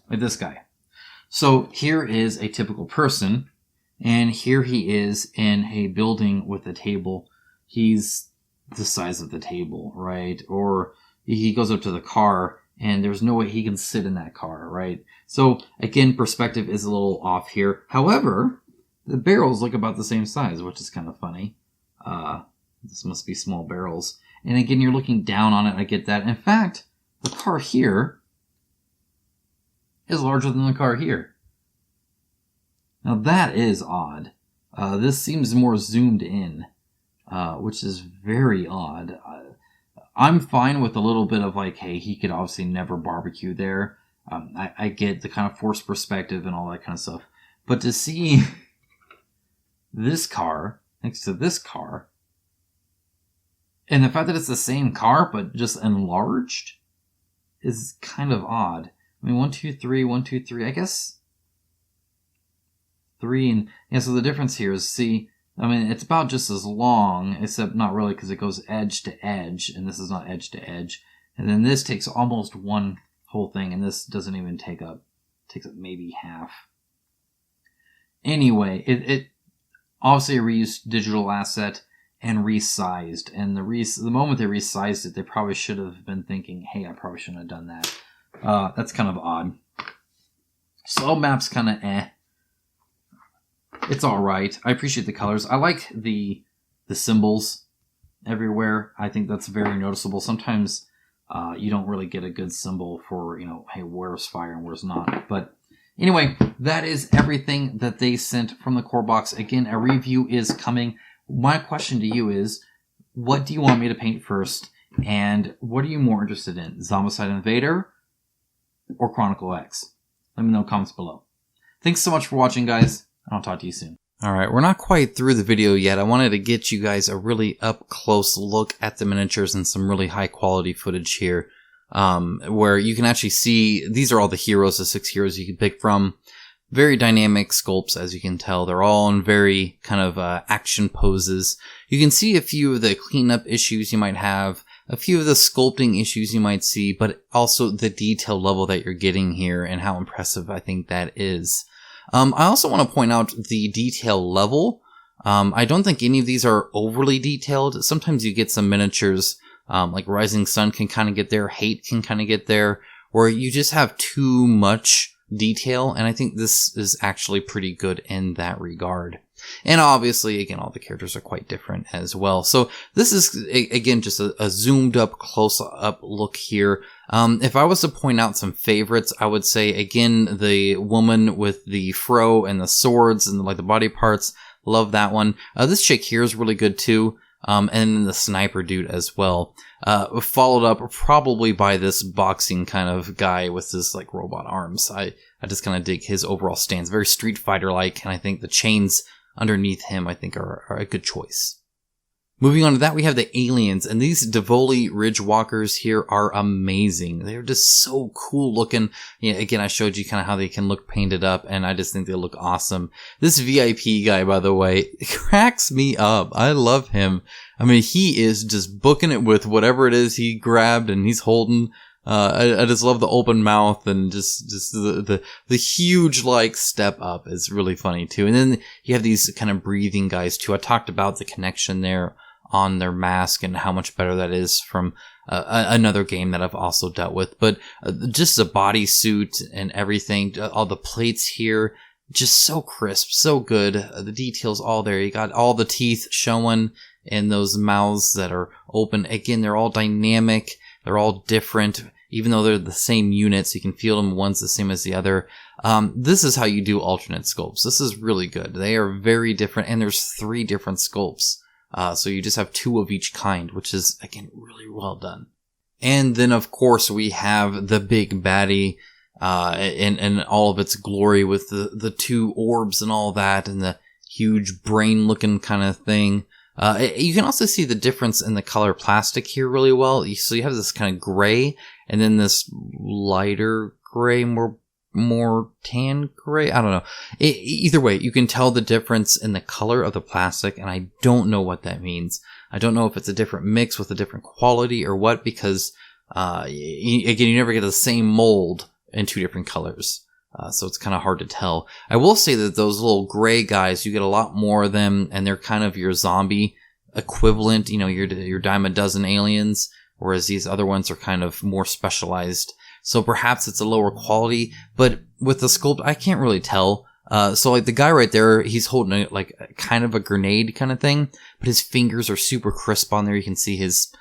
Like this guy. So here is a typical person, and here he is in a building with a table. He's the size of the table, right? Or he goes up to the car, and there's no way he can sit in that car, right? So again, perspective is a little off here. However, the barrels look about the same size, which is kind of funny. This must be small barrels. And again, you're looking down on it. I get that. In fact, the car here is larger than the car here. Now that is odd. This seems more zoomed in, which is very odd. I'm fine with a little bit of like, hey, he could obviously never barbecue there. I get the kind of forced perspective and all that kind of stuff. But to see this car next to this car, and the fact that it's the same car but just enlarged, is kind of odd. 1, 2, 3, 1, 2, 3. I guess 3 and yeah. So the difference here is, see, it's about just as long, except not really, because it goes edge to edge, and this is not edge to edge. And then this takes almost one whole thing, and this doesn't even takes up maybe half. Anyway, it obviously a reused digital asset and resized. And the moment they resized it, they probably should have been thinking, hey, I probably shouldn't have done that. That's kind of odd. Slow map's kind of It's alright. I appreciate the colors. I like the symbols everywhere. I think that's very noticeable. Sometimes you don't really get a good symbol for, hey, where's fire and where's not. But anyway, that is everything that they sent from the core box. Again, a review is coming. My question to you is, what do you want me to paint first? And what are you more interested in? Zombicide Invader or Chronicle X? Let me know in the comments below. Thanks so much for watching, guys. I'll talk to you soon. Alright, we're not quite through the video yet. I wanted to get you guys a really up-close look at the miniatures and some really high-quality footage here. Where you can actually see, these are all the heroes, the 6 heroes you can pick from. Very dynamic sculpts, as you can tell. They're all in very kind of action poses. You can see a few of the cleanup issues you might have, a few of the sculpting issues you might see, but also the detail level that you're getting here and how impressive I think that is. I also want to point out the detail level. I don't think any of these are overly detailed. Sometimes you get some miniatures, like Rising Sun can kind of get there, Hate can kind of get there, where you just have too much detail, and I think this is actually pretty good in that regard. And obviously, again, all the characters are quite different as well. So this is, again, just a zoomed up, close-up look here. If I was to point out some favorites, I would say, again, the woman with the fro and the swords and like the body parts. Love that one. This chick here is really good too. And the sniper dude as well. Followed up probably by this boxing kind of guy with his like robot arms. I just kind of dig his overall stance. Very Street Fighter-like, and I think the chains underneath him I think are a good choice. Moving on to that, we have the aliens, and these Divoli Ridge Walkers here are amazing. They're just so cool looking. Yeah, again, I showed you kind of how they can look painted up, and I just think they look awesome. This VIP guy, by the way, cracks me up. I love him. I mean, he is just booking it with whatever it is he grabbed and he's holding. I just love the open mouth and just the huge like step up is really funny too. And then you have these kind of breathing guys too. I talked about the connection there on their mask and how much better that is from another game that I've also dealt with. But just the bodysuit and everything, all the plates here, just so crisp, so good. The details all there. You got all the teeth showing and those mouths that are open. Again, they're all dynamic. They're all different, even though they're the same units. You can feel them. One's the same as the other. This is how you do alternate sculpts. This is really good. They are very different, and there's 3 different sculpts. So you just have 2 of each kind, which is, again, really well done. And then, of course, we have the big baddie, in all of its glory with the 2 orbs and all that, and the huge brain-looking kind of thing. You can also see the difference in the color plastic here really well. So you have this kind of gray, and then this lighter gray, more tan gray. I don't know. Either way, you can tell the difference in the color of the plastic, and I don't know what that means. I don't know if it's a different mix with a different quality or what, because, again, you never get the same mold in 2 different colors. So it's kind of hard to tell. I will say that those little gray guys, you get a lot more of them, and they're kind of your zombie equivalent, you know, your dime a dozen aliens, whereas these other ones are kind of more specialized. So perhaps it's a lower quality, but with the sculpt, I can't really tell. So like the guy right there, he's holding kind of a grenade kind of thing, but his fingers are super crisp on there. You can see his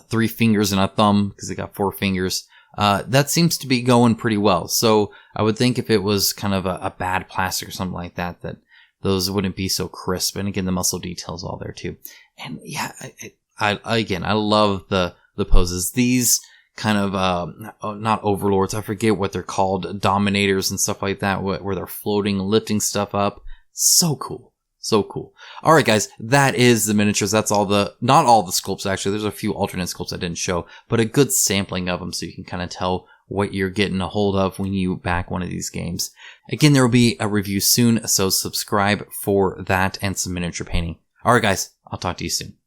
3 fingers and a thumb, because they got 4 fingers. That seems to be going pretty well. So I would think if it was kind of a bad plastic or something like that, that those wouldn't be so crisp. And again, the muscle details all there too. And yeah, I love the poses. These kind of, not overlords, I forget what they're called, dominators and stuff like that, where they're floating, lifting stuff up. So cool. So cool. Alright guys, that is the miniatures. That's not all the sculpts actually. There's a few alternate sculpts I didn't show, but a good sampling of them so you can kind of tell what you're getting a hold of when you back one of these games. Again, there will be a review soon, so subscribe for that and some miniature painting. Alright guys, I'll talk to you soon.